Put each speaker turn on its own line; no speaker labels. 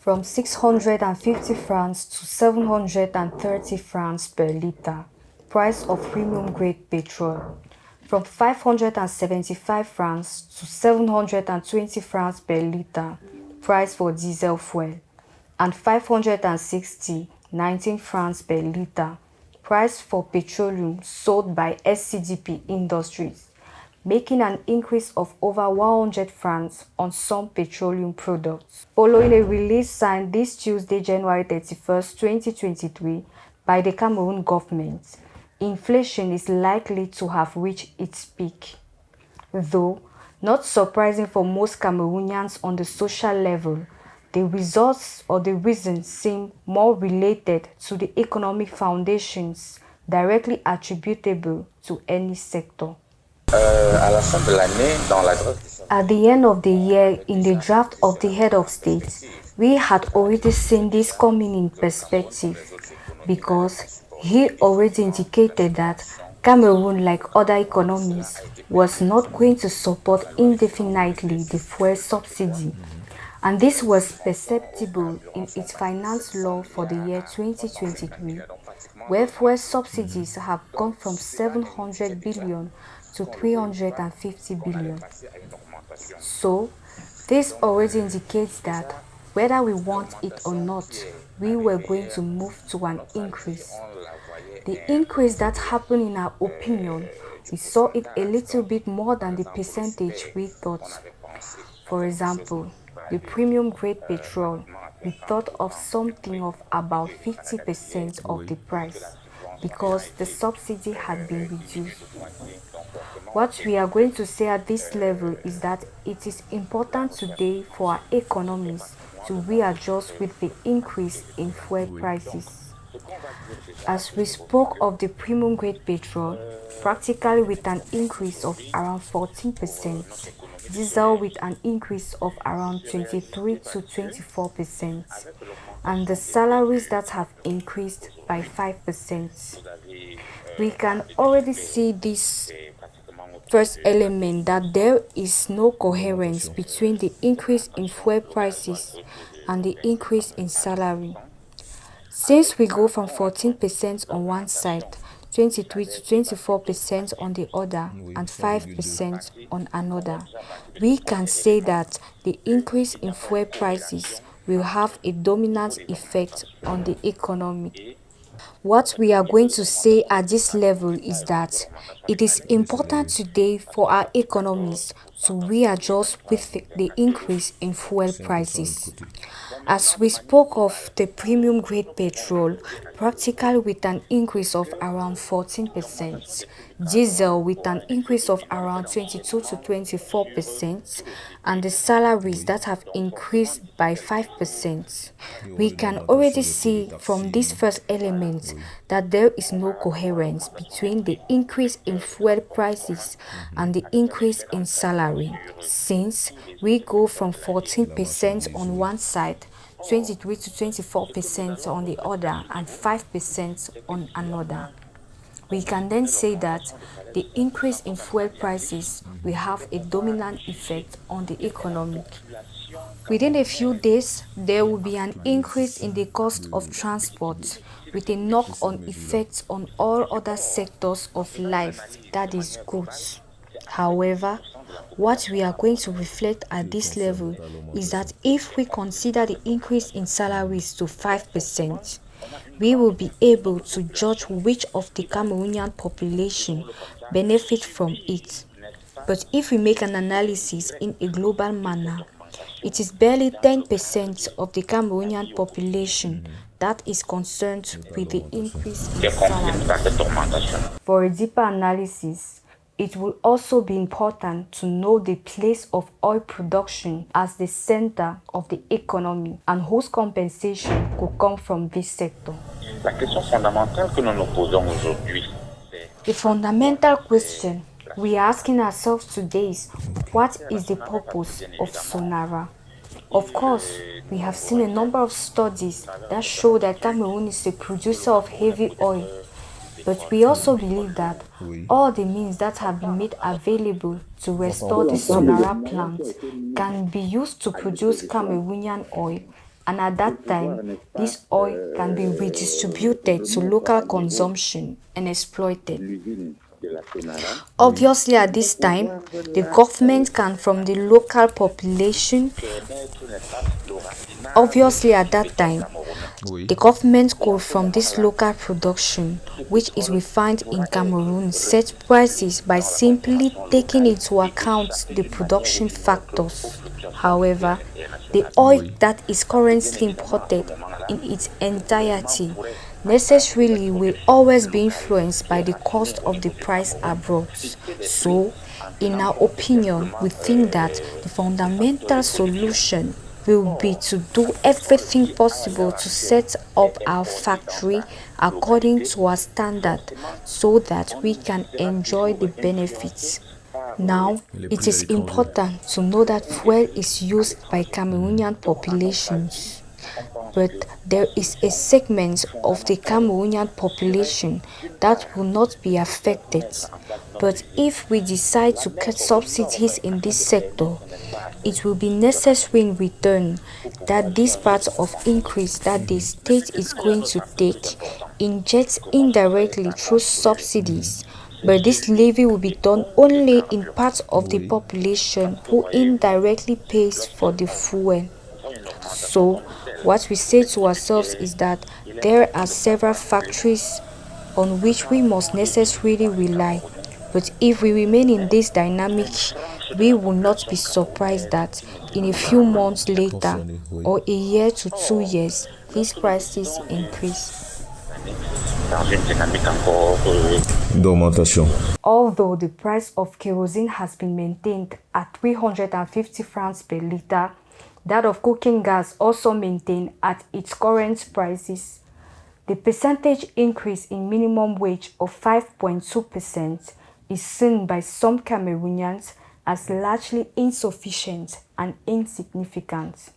from 650 francs to 730 francs per litre, price of premium grade petrol. From 575 francs to 720 francs per litre, price for diesel fuel. And 560, 19 francs per litre, price for petroleum sold by SCDP Industries, making an increase of over 100 francs on some petroleum products. Following a release signed this Tuesday, January 31st, 2023, by the Cameroon government, inflation is likely to have reached its peak. Though not surprising for most Cameroonians on the social level, the results or the reasons seem more related to the economic foundations directly attributable to any sector. At the end of the year, in the draft of the head of state, we had already seen this coming in perspective because he already indicated that Cameroon, like other economies, was not going to support indefinitely the fuel subsidy, and this was perceptible in its finance law for the year 2023, where fuel subsidies have gone from 700 billion to 350 billion. So, this already indicates that whether we want it or not, we were going to move to an increase. The increase that happened, in our opinion, we saw it a little bit more than the percentage we thought. For example, the premium grade petrol, we thought of something of about 50% of the price because the subsidy had been reduced. What we are going to say at this level is that it is important today for our economies to readjust with the increase in fuel prices. As we spoke of the premium grade petrol, practically with an increase of around 14%, diesel with an increase of around 23 to 24%, and the salaries that have increased by 5%. We can already see this first element, that there is no coherence between the increase in fuel prices and the increase in salary. Since we go from 14% on one side, 23 to 24% on the other, and 5% on another, we can say that the increase in fuel prices will have a dominant effect on the economy. What we are going to say at this level is that it is important today for our economies to readjust with the increase in fuel prices. As we spoke of the premium grade petrol, practically with an increase of around 14%, diesel with an increase of around 22 to 24%, and the salaries that have increased by 5%. We can already see from this first element that there is no coherence between the increase in fuel prices and the increase in salary, since we go from 14% on one side, 23 to 24% on the other, and 5% on another. We can then say that the increase in fuel prices will have a dominant effect on the economy. Within a few days, there will be an increase in the cost of transport with a knock-on effect on all other sectors of life, that is goods. However, what we are going to reflect at this level is that if we consider the increase in salaries to 5%, we will be able to judge which of the Cameroonian population benefit from it. But if we make an analysis in a global manner, it is barely 10% of the Cameroonian population that is concerned with the increase in salary. For a deeper analysis, it will also be important to know the place of oil production as the center of the economy and whose compensation could come from this sector.
La question fondamentale que nous nous posons aujourd'hui,
the fundamental question we are asking ourselves today is, what is the purpose of Sonara? Of course, we have seen a number of studies that show that Cameroon is a producer of heavy oil, but we also believe that all the means that have been made available to restore the Sonara plant can be used to produce Cameroonian oil and at that time, this oil can be redistributed to local consumption and exploited. Obviously, at this time, the government can from the local population. Obviously, at that time,
Oui.
the government could from this local production, which is refined in Cameroon, set prices by simply taking into account the production factors. However, the oil
Oui.
that is currently imported in its entirety necessarily will always be influenced by the cost of the price abroad. So, in our opinion, we think that the fundamental solution will be to do everything possible to set up our factory according to our standard so that we can enjoy the benefits. Now,
Et les
it
prix à
is
l'étranger.
important to know that fuel is used by Cameroonian populations, but there is a segment of the Cameroonian population that will not be affected. But if we decide to cut subsidies in this sector, it will be necessary in return that this part of increase that the state is going to take injects indirectly through subsidies, but this levy will be done only in parts of the
Oui.
population who indirectly pays for the fuel. So, what we say to ourselves is that there are several factories on which we must necessarily rely. But if we remain in this dynamic, we will not be surprised that in a few months later
Pensionné, oui.
or a year to 2 years, these prices increase.
Dans une dynamique encore
D'augmentation.
Although the price of kerosene has been maintained at 350 francs per litre, that of cooking gas also maintained at its current prices. The percentage increase in minimum wage of 5.2% is seen by some Cameroonians as largely insufficient and insignificant.